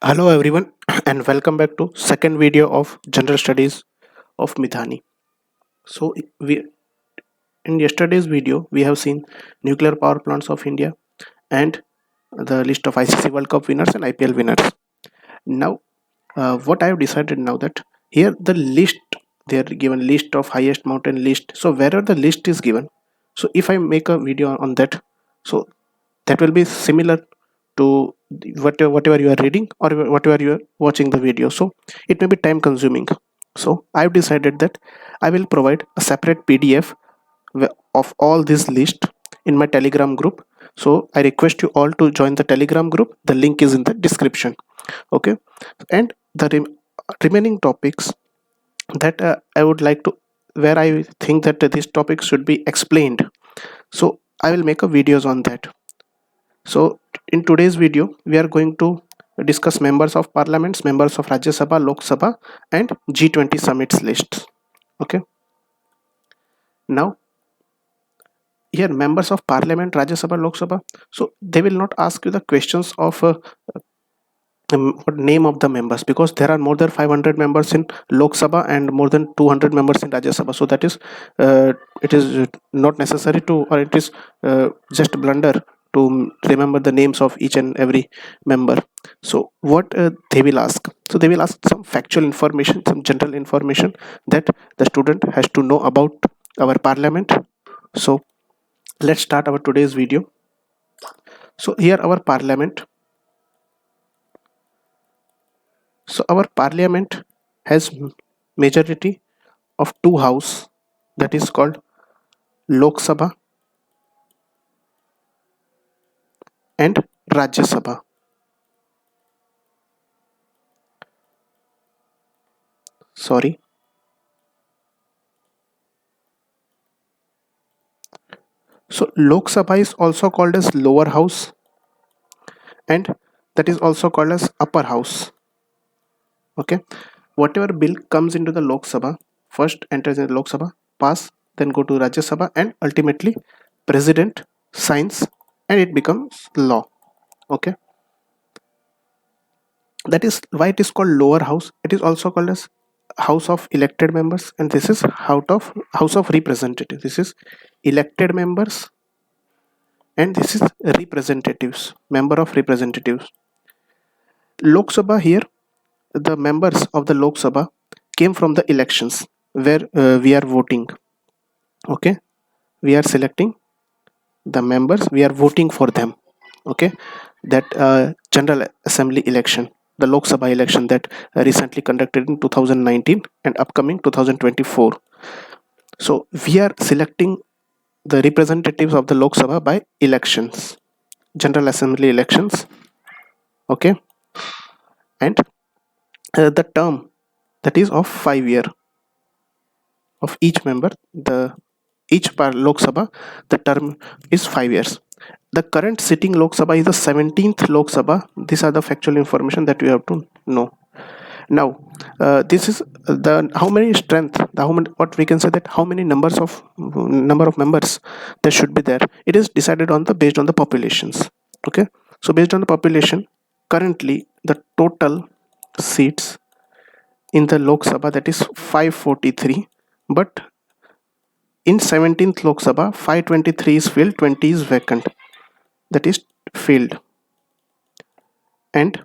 Hello everyone and welcome back to second video of General Studies of Midhani. So we in yesterday's video we have seen nuclear power plants of India and the list of ICC World Cup winners and IPL winners. Now what I have decided now that here the list they are given list of highest mountain list. So wherever the list is given, so if I make a video on that, so that will be similar to whatever you are reading or whatever you are watching the video, so it may be time consuming. So I've decided that I will provide a separate PDF of all this list in my Telegram group. So I request you all to join the Telegram group. The link is in the description. Okay, and the remaining topics that I would like to, where I think that this topic should be explained, so I will make a videos on that. So in today's video, we are going to discuss members of parliaments, members of Rajya Sabha, Lok Sabha, and G20 summits lists. Okay. Now, here members of parliament, Rajya Sabha, Lok Sabha. So they will not ask you the questions of name of the members, because there are more than 500 members in Lok Sabha and more than 200 members in Rajya Sabha. So that is it is not necessary to, or it is just blunder to remember the names of each and every member. So what they will ask, so they will ask some factual information, some general information that the student has to know about our parliament. So let's start our today's video. So here our parliament. So our parliament has majority of two house, that is called Lok Sabha and Rajya Sabha. Sorry. So Lok Sabha is also called as lower house and that is also called as upper house. Okay. Whatever bill comes into the Lok Sabha first enters in the Lok Sabha, pass, then go to Rajya Sabha, and ultimately president signs and it becomes law. Okay. That is why it is called lower house. It is also called as house of elected members, and this is house of representatives. This is elected members and this is representatives, member of representatives. Lok Sabha, here the members of the Lok Sabha came from the elections where we are voting. Okay, we are selecting the members, we are voting for them. Okay, that general assembly election, the Lok Sabha election that recently conducted in 2019 and upcoming 2024. So we are selecting the representatives of the Lok Sabha by elections, general assembly elections. Okay, and the term that is of 5 year of each member, the each per Lok Sabha, the term is 5 years. The current sitting Lok Sabha is the 17th Lok Sabha. These are the factual information that you have to know. Now this is the how many strength, the how many, what we can say that how many number of members there should be there. It is decided on the based on the populations. Okay, so based on the population, currently the total seats in the Lok Sabha, that is 543, but in 17th Lok Sabha 523 is filled, 20 is vacant, that is filled. And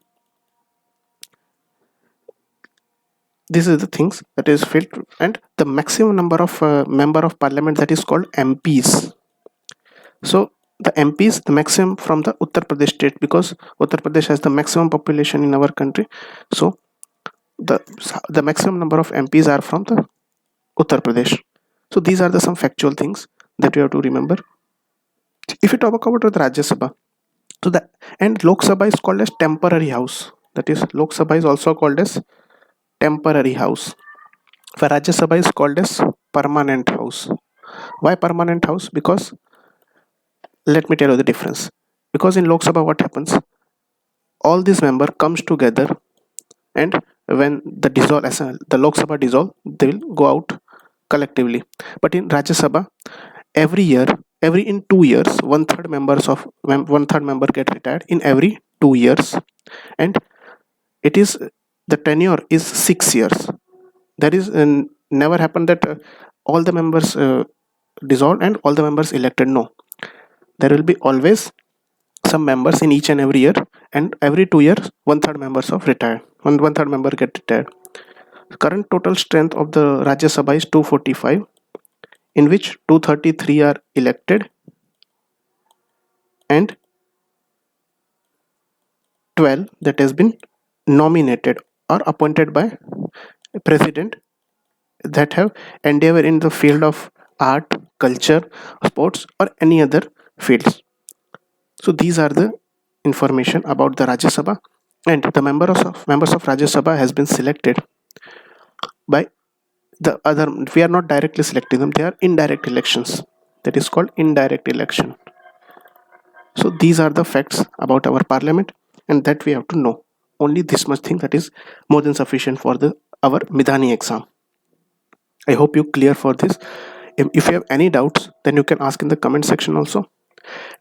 this is the things that is filled, and the maximum number of member of parliament, that is called MPs. So the MPs, the maximum from the Uttar Pradesh state, because Uttar Pradesh has the maximum population in our country. So the maximum number of MPs are from the Uttar Pradesh. So these are the some factual things that you have to remember. If you talk about the Rajya Sabha, so the and Lok Sabha is called as temporary house. That is, Lok Sabha is also called as temporary house. For Rajya Sabha is called as permanent house. Why permanent house? Because let me tell you the difference. Because in Lok Sabha, what happens? All these member comes together, and when the Lok Sabha dissolve, they will go out collectively. But in Rajya Sabha, every year, every in 2 years, one third member get retired in every 2 years, and it is, the tenure is 6 years. There is never happened that all the members dissolved and all the members elected. No, there will be always some members in each and every year, and every 2 years one third members of retired, one third member get retired. Current total strength of the Rajya Sabha is 245, in which 233 are elected and 12 that has been nominated or appointed by president, that have endeavor in the field of art, culture, sports, or any other fields. So these are the information about the Rajya Sabha, and the members of Rajya Sabha has been selected by the other. We are not directly selecting them; they are indirect elections. That is called indirect election. So these are the facts about our parliament, and that we have to know. Only this much thing, that is more than sufficient for the our Midhani exam. I hope you clear for this. If you have any doubts, then you can ask in the comment section also.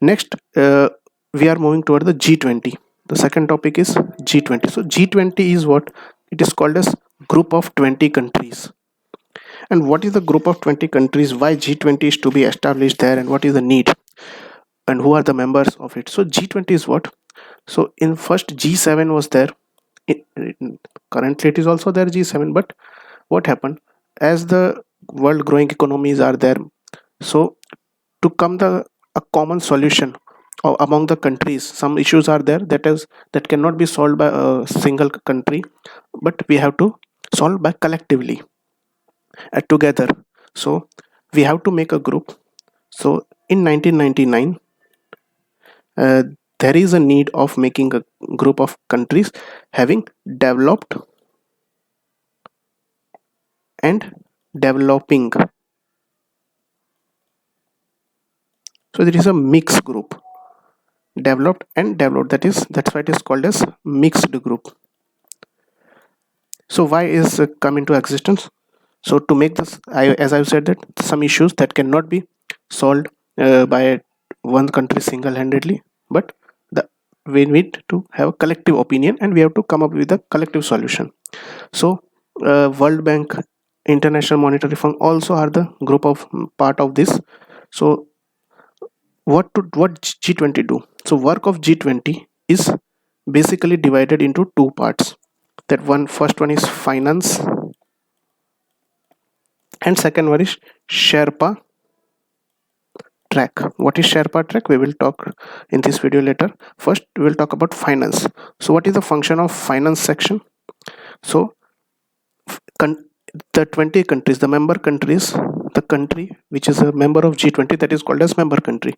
Next, we are moving toward the G20. The second topic is G20. So G20 is what it is called as group of 20 countries. And what is the group of 20 countries? Why G20 is to be established there, and what is the need? And who are the members of it? So G20 is what? So in first G7 was there. Currently it is also there, G7. But what happened? As the world growing economies are there, so to come the a common solution among the countries, some issues are there that cannot be solved by a single country, but we have to solve by collectively together. So we have to make a group. So in 1999, uh, there is a need of making a group of countries having developed and developing. So there is a mixed group, developed and developed. That's why it is called as mixed group. So why is come into existence? So to make this, as I've said, that some issues that cannot be solved by one country single-handedly, but we need to have a collective opinion, and we have to come up with a collective solution. So World Bank, International Monetary Fund also are the group of part of this. So what G20 do? So work of G20 is basically divided into two parts. That first one is finance, and second one is Sherpa track. What is Sherpa track? We will talk in this video later. First we will talk about finance. So what is the function of finance section? So the 20 countries, the member countries, the country which is a member of G20, that is called as member country.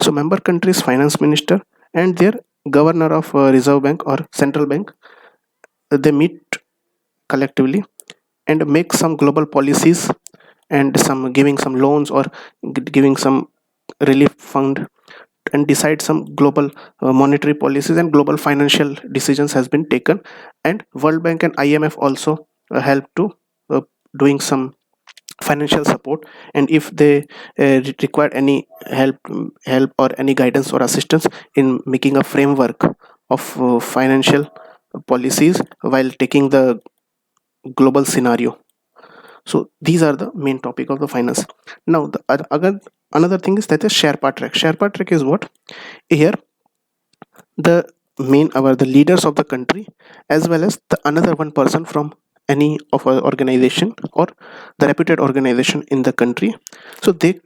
So member countries finance minister and their governor of reserve bank or central bank, they meet collectively and make some global policies, and some giving some loans or giving some relief fund, and decide some global monetary policies, and global financial decisions has been taken. And World Bank and IMF also help to uh, doing some financial support, and if they require any help or any guidance or assistance in making a framework of financial policies while taking the global scenario. So these are the main topic of the finance. Now the another thing is that the Sherpa track. Sherpa track is what? Here the the leaders of the country, as well as the another one person from any of our organization or the reputed organization in the country. So they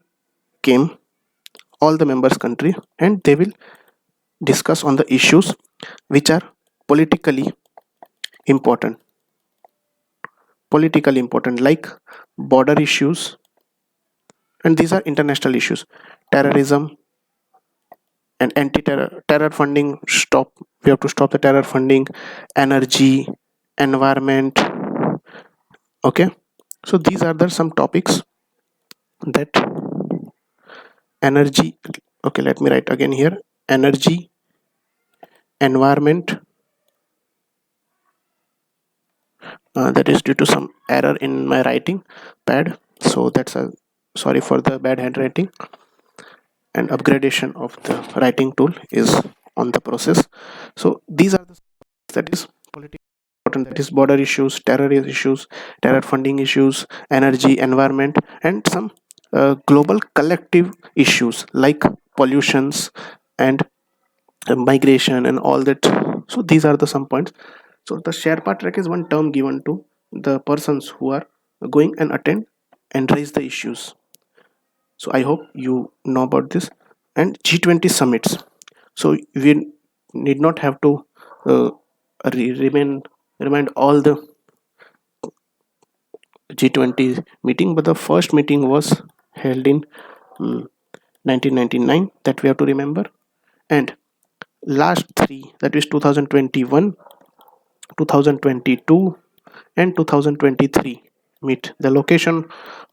came, all the members country, and they will discuss on the issues which are politically important, like border issues, and these are international issues, terrorism and anti-terror funding. We have to stop the terror funding, energy, environment. Okay, so these are the some topics that energy. Okay, let me write again here: energy, environment. That is due to some error in my writing pad, so that's a sorry for the bad handwriting. And upgradation of the writing tool is on the process. So these are the, that is political important, that is border issues, terror issues, terror funding issues, energy, environment, and some global collective issues like pollutions and migration and all that. So these are the some points. So the Sherpa trek is one term given to the persons who are going and attend and raise the issues. So I hope you know about this. And G20 summits. So we need not have to uh, remind all the G20 meeting, but the first meeting was held in 1999, that we have to remember. And last three, that is 2021, 2022, and 2023 meet. The location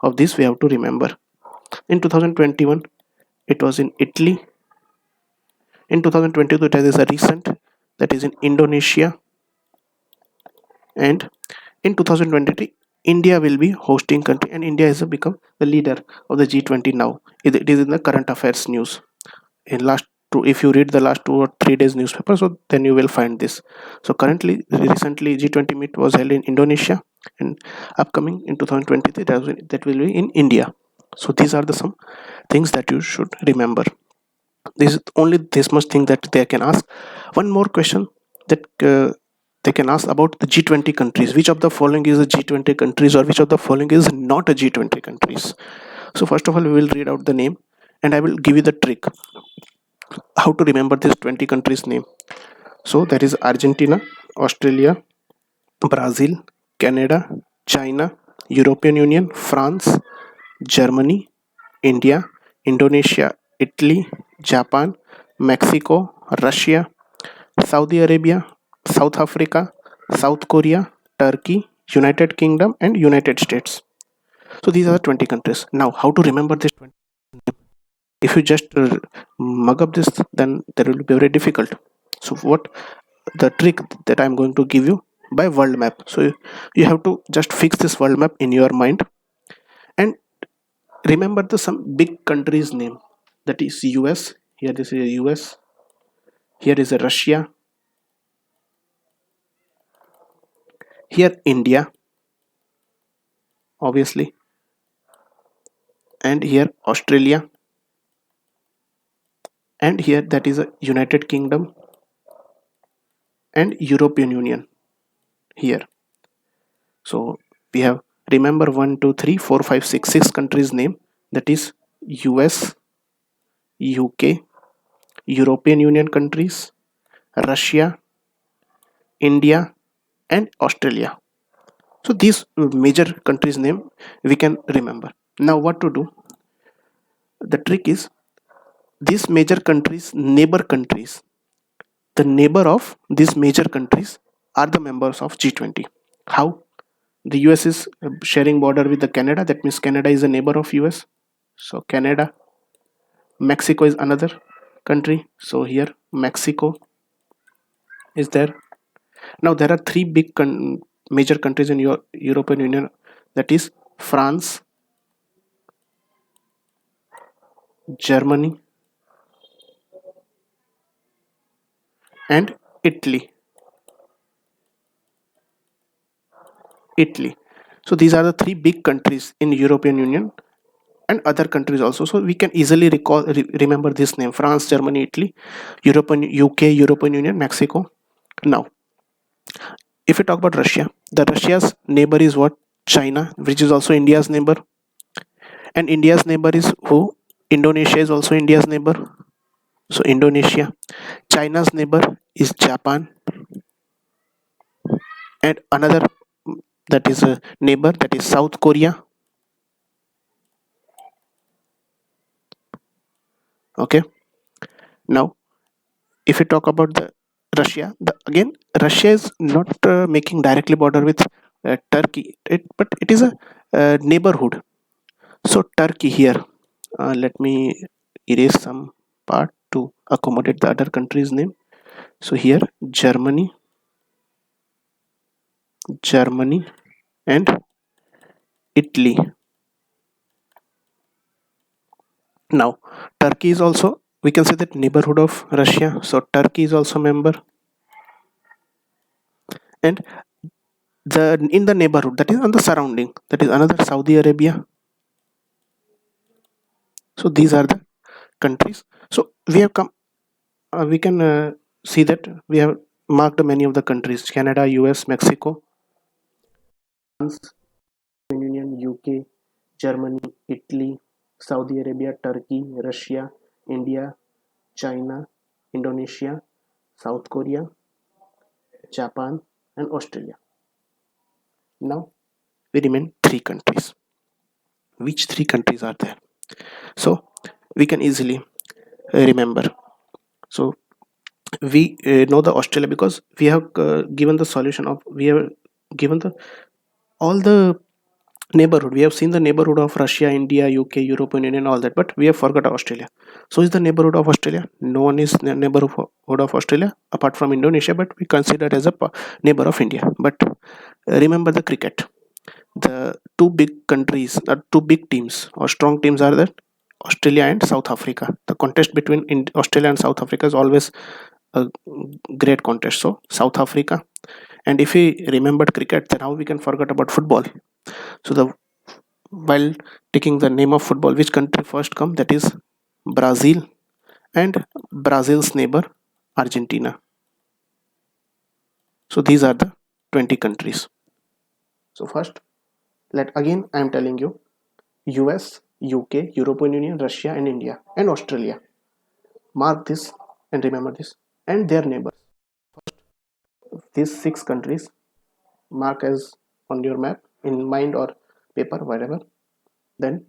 of this we have to remember. In 2021, it was in Italy. In 2022, there is a recent, that is in Indonesia. And in 2023, India will be hosting country, and India has become the leader of the G20 now. It is in the current affairs news. In last two, if you read the last 2 or 3 days newspaper, so then you will find this. So currently, recently G20 meet was held in Indonesia, and upcoming in 2023 that will be in India. So these are the some things that you should remember. This is only this much thing that they can ask. One more question that they can ask about the G20 countries. Which of the following is a G20 countries, or which of the following is not a G20 countries? So first of all, we will read out the name, and I will give you the trick how to remember this 20 countries name. So that is Argentina, Australia, Brazil, Canada, China, European Union, France, Germany, India, Indonesia, Italy, Japan, Mexico, Russia, Saudi Arabia, South Africa, South Korea, Turkey, United Kingdom, and United States. So these are the 20 countries. Now, how to remember this 20? If you just mug up this, then that will be very difficult. So what the trick that I'm going to give you, by world map. So you have to just fix this world map in your mind and remember the some big countries name. That is US. Here this is US. Here is a Russia. Here India, obviously, and here Australia, and here that is a United Kingdom and European Union here. So we have, remember, 1 2 3 4 5 6 countries name, that is US, UK, European Union countries, Russia, India, and Australia. So these major countries name we can remember. Now what to do? The trick is, these major countries, neighbor countries, the neighbor of these major countries are the members of G20. How? The US is sharing border with the Canada. That means Canada is a neighbor of US. So Canada. Mexico is another country. So here Mexico is there. Now there are three big major countries in your European Union. That is France, Germany, and Italy. Italy. So these are the three big countries in European Union, and other countries also. So we can easily remember this name: France, Germany, Italy, European UK, European Union, Mexico. Now, if we talk about Russia, the Russia's neighbor is what? China, which is also India's neighbor. And India's neighbor is who? Indonesia is also India's neighbor. So Indonesia. China's neighbor is Japan, and another that is a neighbor, that is South Korea. Okay. Now, if we talk about the Russia, again Russia is not making directly border with Turkey, but it is a neighborhood. So Turkey here. Let me erase some part to accommodate the other country's name. So here Germany, Germany, and Italy. Now Turkey is also, we can say that, neighborhood of Russia. So Turkey is also member, and the in the neighborhood, that is on the surrounding, that is another Saudi Arabia. So these are the countries. So we have come, we can see that we have marked many of the countries: Canada, US, Mexico, France, Union, UK, Germany, Italy, Saudi Arabia, Turkey, Russia, India, China, Indonesia, South Korea, Japan, and Australia. Now we remain three countries. Which three countries are there? So we can easily remember. So we know the Australia because we have given the solution of, we have given the all the neighborhood. We have seen the neighborhood of Russia, India, UK, European Union, all that, but we have forgot Australia. So is the neighborhood of Australia? No one is the neighborhood of Australia apart from Indonesia, but we consider as a neighbor of India. But remember the cricket. The two big countries, two big teams or strong teams are that Australia and South Africa. The contest between Australia and South Africa is always a great contest. So South Africa. And if we remembered cricket, then how we can forget about football? So the while taking the name of football, which country first come? That is Brazil and Brazil's neighbor Argentina. So these are the 20 countries. So first, let again I am telling you: US, UK, European Union, Russia, and India, and Australia. Mark this and remember this, and their neighbors. These six countries, mark as on your map, in mind or paper, whatever. Then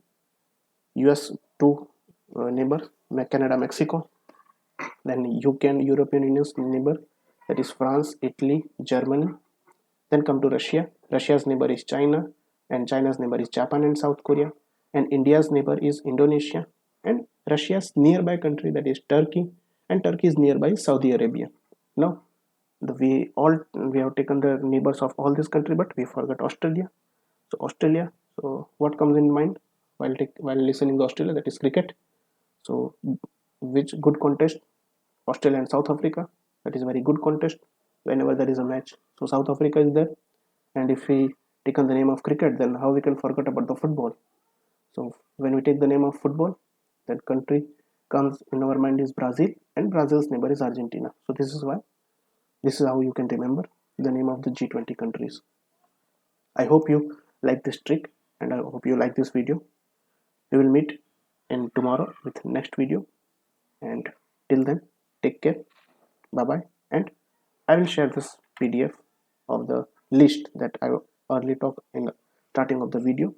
US two neighbor, Canada, Mexico. Then UK and European Union's neighbor, that is France, Italy, Germany. Then come to Russia. Russia's neighbor is China, and China's neighbor is Japan and South Korea. And India's neighbor is Indonesia. And Russia's nearby country, that is Turkey, and Turkey is nearby Saudi Arabia. Now, we have taken the neighbors of all this country, but we forgot Australia. So Australia. So what comes in mind while listening to Australia? That is cricket. So which good contest? Australia and South Africa. That is very good contest whenever there is a match. So South Africa is there. And if we take on the name of cricket, then how we can forget about the football? So when we take the name of football, that country comes in our mind is Brazil, and Brazil's neighbor is Argentina. So this is how you can remember the name of the G20 countries. I hope you like this trick, and I hope you like this video. We will meet in tomorrow with next video, and till then, take care. Bye bye. And I will share this PDF of the list that I earlier talked in the starting of the video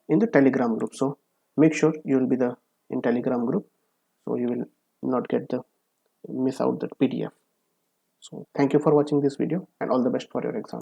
in the Telegram group. So make sure you will be the in Telegram group, so you will not get the miss out the PDF. So thank you for watching this video, and all the best for your exam.